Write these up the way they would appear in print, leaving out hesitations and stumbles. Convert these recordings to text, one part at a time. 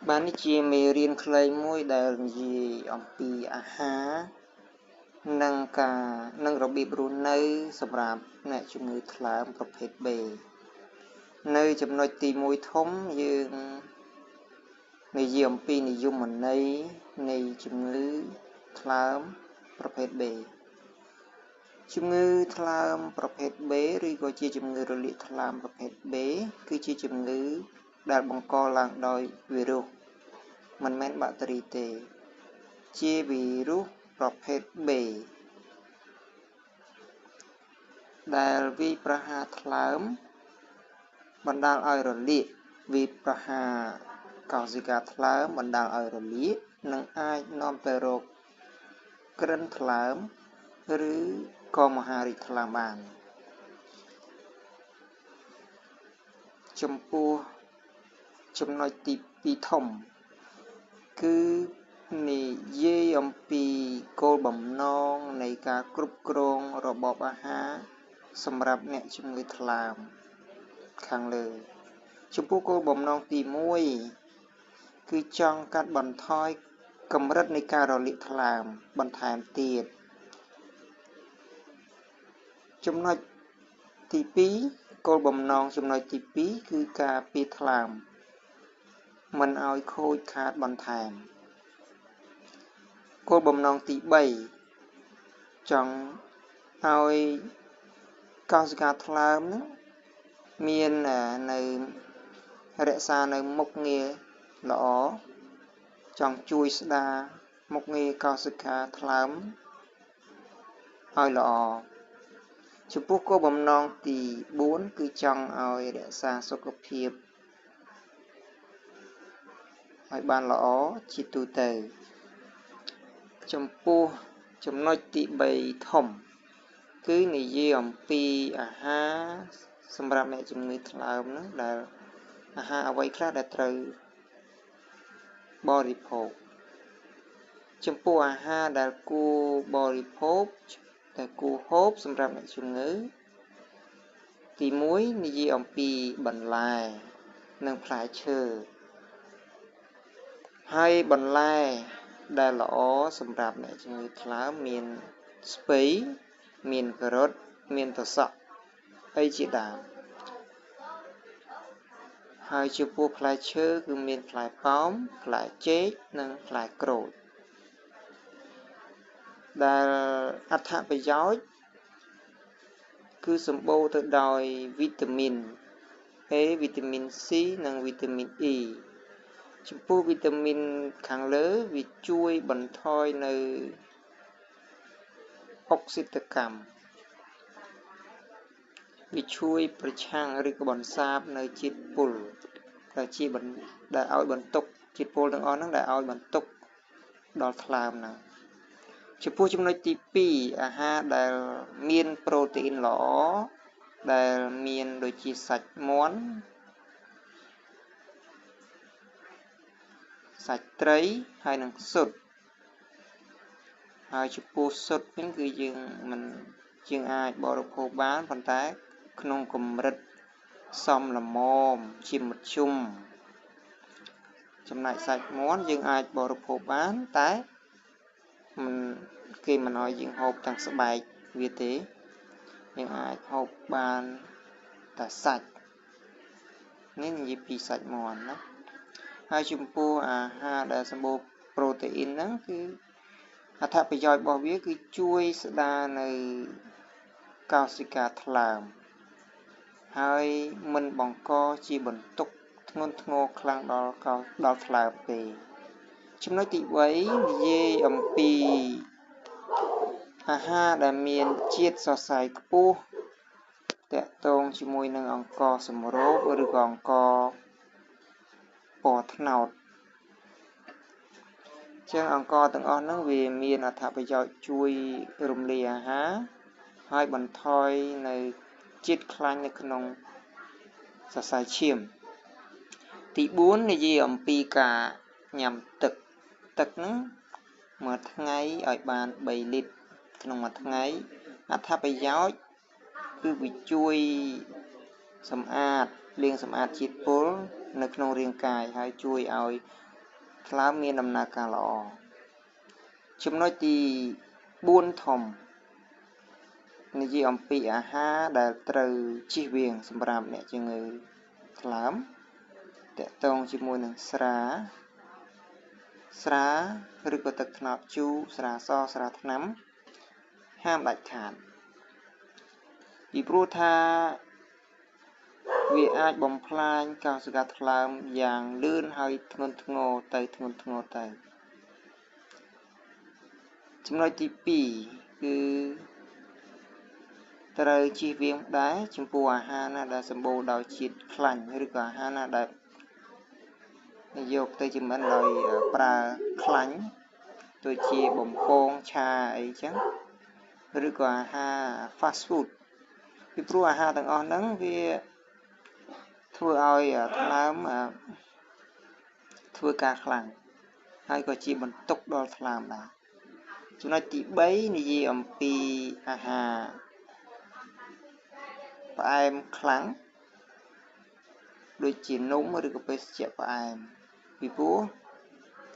បាននេះជាមេរៀនខ្លីមួយដែលនិយាយអំពីអាហារនិងរបៀបរស់នៅសម្រាប់អ្នកជំងឺថ្លើមប្រភេទ B នៅចំណុចទី1ធំយើងនិយាយអំពីនិយមន័យនៃជំងឺថ្លើមប្រភេទ B ជំងឺថ្លើមប្រភេទ B ឬក៏ជាជំងឺរលាកថ្លើមប្រភេទ B គឺជាជំងឺដែលបង្កឡើងដោយវីរុសមិនមែនបាក់តេរីទេជាវីរុសប្រភេទ B ដែលវាយប្រហារថ្លើមបណ្ដាលឲ្យរលាកវាយប្រហារកោសិកាថ្លើមបណ្ដាលឲ្យរលាកនិងអាចនាំទៅរកក្រិនថ្លើមឬក៏មហារីកថ្លើមបានចំពោះចំណុចទី2ធំគឺនិយាយអំពីគោលបំណងនៃការគ្រប់គ្រងរបបអាហារសម្រាប់អ្នកជំងឺថ្លើមខាងលើចំពោះគោលបំណងទី1គឺចង់កាត់បន្ថយកម្រិតនៃការរលាកថ្លើមបន្ថែមទៀតចំណុចទី2គោលបំណងចំណុចទី2គឺការពារថ្លើមមិនឲ្យខូចខាតបន្ថែមគោលបំណងទី3ចង់ឲ្យកោសិកាថ្លើមមាននៅរក្សានៅមុខងារល្អចង់ជួយស្ដារមុខងារកោសិកាថ្លើមឲ្យល្អចំពោះគោលបំណងទី4គឺចង់ឲ្យរក្សាសុខភាពឲ្យបានល្អជាទូទៅចំពោះចំណុចទី3ធំគឺនិយាយអំពីអាហារសម្រាប់អ្នកជំងឺថ្លើមហ្នឹងដែលអាហារអ្វីខ្លះដែលត្រូវបរិភោគចំពោះអាហារដែលគួរបរិភោគដែលគួរហូបសម្រាប់អ្នកជំងឺទី1និយាយអំពីបន្លែនិងផ្លែឈើហើយបន្លែដែលល្អសម្រាប់អ្នកជំងឺថ្លើមមានស្ពៃមានការ៉ុតមានត្រសក់អីជាដើមហើយចំពោះផ្លែឈើគឺមានផ្លែប៉ោមផ្លែចេកនិងផ្លែក្រូចដែលអត្ថប្រយោជន៍គឺសម្បូរទៅដោយវីតាមីន A វីតាមីន C និងវីតាមីន E ចំពោះវីតាមីនខាងលើវាជួយបន្ថយនៅអុកស៊ីតកម្មវាជួយប្រឆាំងឬក៏បន្សាបនៅជាតិពុលដែលឲ្យបន្ទុកជាតិពុលទាំងអស់ហ្នឹងដែលឲ្យបន្ទុកដល់ថ្លើមហ្នឹងចំពោះចំណុចទី2អាហារដែលមានប្រូតេអ៊ីនល្អដែលមានដូចជាសាច់មាន់សាច់ត្រីហើយនិងស៊ុតហើយចំពោះស៊ុតវិញគឺយើងអាចបរិភោគបានប៉ុន្តែក្នុងកម្រិតសមល្មមជាមធ្យមចំណែកសាច់មាន់យើងអាចបរិភោគបានតែគេមិនឲ្យយើងហូបទាំងស្បែកវាទេយើងអាចហូបបានតែសាច់នេះនិយាយពីសាច់មាន់ណាហើយចំពោះអាហារដែលសម្បូរប្រូតេអ៊ីនហ្នឹងគឺអត្ថប្រយោជន៍របស់វាគឺជួយស្ដារនៅកោសិកាថ្លើមហើយមិនបង្កជាបន្ទុកធ្ងន់ធ្ងរខ្លាំងដល់ថ្លើមទេចំណុចទី3និយាយអំពីអាហារដែលមានជាតិសរសៃខ្ពស់តាក់ទងជាមួយនឹងអង្ករសម្រូបឬក៏អង្ករពណ៌ត្នោតចឹងអង្ករទាំងអស់ហ្នឹងវាមានអត្ថប្រយោជន៍ជួយរំលាយអាហារហើយបន្ថយនៅជាតិខ្លាញ់នៅក្នុងសរសៃឈាមទី4និយាយអំពីការញ៉ាំទឹកហ្នឹងមួយថ្ងៃឲ្យបាន3លីត្រក្នុងមួយថ្ងៃអត្ថប្រយោជន៍គឺវាជួយលាងសម្អាតជាតិពុលនៅក្នុងរាងកាយហើយជួយឲ្យ ថ្លើមមានដំណើរការល្អចំណុចទី4ធំនិយាយអំពីអាហារដែលត្រូវជៀសវាងសម្រាប់អ្នកជំងឺថ្លើមតកតងជាមួយនឹងស្រាឬក៏ទឹកត្នោតជូរស្រាសស្រាថ្នាំហាមដាច់ខាតពីព្រោះថាវាអាចបំផ្លាញកោសិកាថ្លើមយ៉ាងលឿនហើយធ្ងន់ធ្ងរទៅចំណុចទី2គឺត្រូវជៀសវាងដែរចំពោះអាហារណាដែលសម្បូរដោយជាតិខ្លាញ់ឬក៏អាហារណាដែលយកទៅចម្អិនដោយប្រើខ្លាញ់ដូចជាបំពងឆាអីចឹងឬក៏អាហារ fast food ពីព្រោះអាហារទាំងអស់ហ្នឹងវាធ្វើឲ្យថ្លើមធ្វើការខ្លាំងហើយក៏ជាបន្ទុកដល់ថ្លើមដែរចំណុចទី3និយាយអំពីអាហារផ្អែមខ្លាំងដូចជានំឬក៏ភេសជ្ជៈផ្អែមពីព្រោះ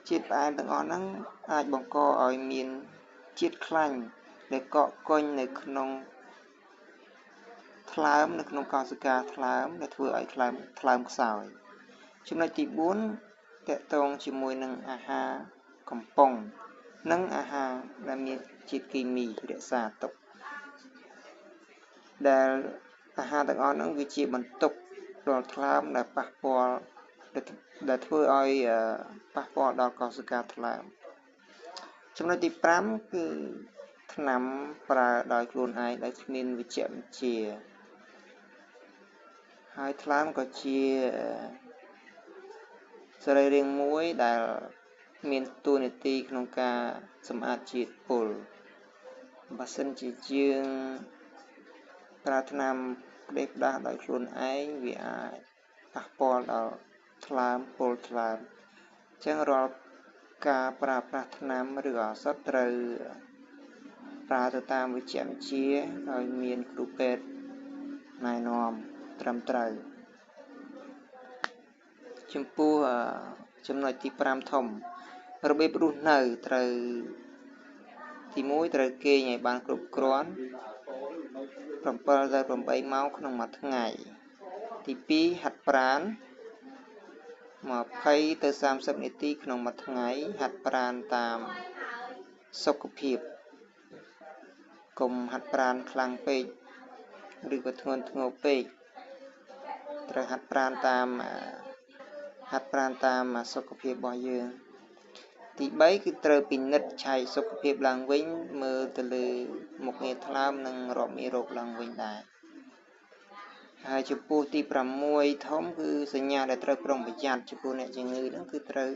ជាតិផ្អែមទាំងអស់ហ្នឹងអាចបង្កឲ្យមានជាតិខ្លាញ់ដែលកកកុញនៅក្នុងថ្លើមនៅក្នុងកោសិកាថ្លើមដែលធ្វើឲ្យថ្លើមខ្សោយចំណុចទី4តកតងជាមួយនឹងអាហារកំប៉ុងនិងអាហារដែលមានជាតិគីមីរក្សាទុកដែលអាហារទាំងអស់ហ្នឹងវាជាបន្ទុកដល់ថ្លើមដែលប៉ះពាល់ដែលធ្វើឲ្យប៉ះពាល់ដល់កោសិកាថ្លើមចំណុចទី5គឺថ្នាំប្រើដោយខ្លួនឯងដែលគ្មានវេជ្ជបញ្ជាហើយថ្លើមក៏ជាសរីរាង្គមួយដែលមានតួនាទីក្នុងការសម្អាតជាតិពុលបើសិនជាយើងប្រើថ្នាំផ្ដេសផ្ដាសដោយខ្លួនឯងវាអាចប៉ះពាល់ដល់ថ្លើមពុលថ្លើមអញ្ចឹងរាល់ការប្រើប្រាស់ថ្នាំឬឱសថត្រូវប្រើទៅតាមវេជ្ជបញ្ជាដោយមានគ្រូពេទ្យណែនាំត្រឹមត្រូវចំពោះចំណុចទី5ធំរបៀបរស់នៅត្រូវទី1ត្រូវគេងឲ្យបានគ្រប់គ្រាន់7ទៅ8ម៉ោងក្នុងមួយថ្ងៃទី2ហាត់ប្រាណ20ទៅ30នាទីក្នុងមួយថ្ងៃហាត់ប្រាណតាមសុខភាពកុំហាត់ប្រាណខ្លាំងពេកឬក៏ធ្ងន់ធ្ងរពេកត្រូវហាត់ប្រាណតាមសុខភាពរបស់យើងទី3គឺត្រូវពិនិត្យឆែកសុខភាពឡើងវិញមើលទៅលើមុខងារថ្លើមនិងរាប់មេរោគឡើងវិញដែរហើយចំពោះទី6ធំគឺសញ្ញាដែលត្រូវប្រុងប្រយ័ត្នចំពោះអ្នកជំងឺហ្នឹងគឺត្រូវ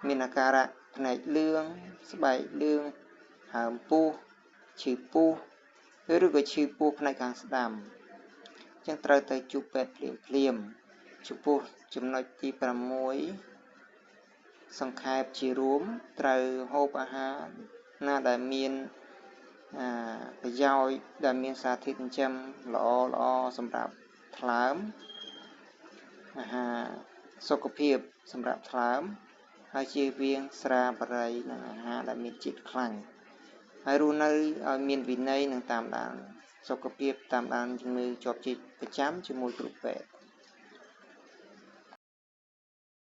មានអាការៈភ្នែកលឿងស្បែកលឿងហើមពោះឈឺពោះឬក៏ឈឺពោះផ្នែកខាងស្ដាំអញ្ចឹងត្រូវទៅជួបពេទ្យភ្លាមចំពោះចំណុចទី6សង្ខេបជារួមត្រូវហូបអាហារណាដែលមានប្រយោជន៍ដែលមានសារធាតុចិញ្ចឹមល្អសម្រាប់ថ្លើមអាហារសុខភាពសម្រាប់ថ្លើមហើយជៀសវាងស្រាបរិយនិងអាហារដែលមានជាតិខ្លាញ់ហើយរស់នៅឲ្យមានវិន័យនិងតាមដានសុខភាពតាមដានជំងឺជាប់ជាប្រចាំជាមួយគ្រូពេទ្យ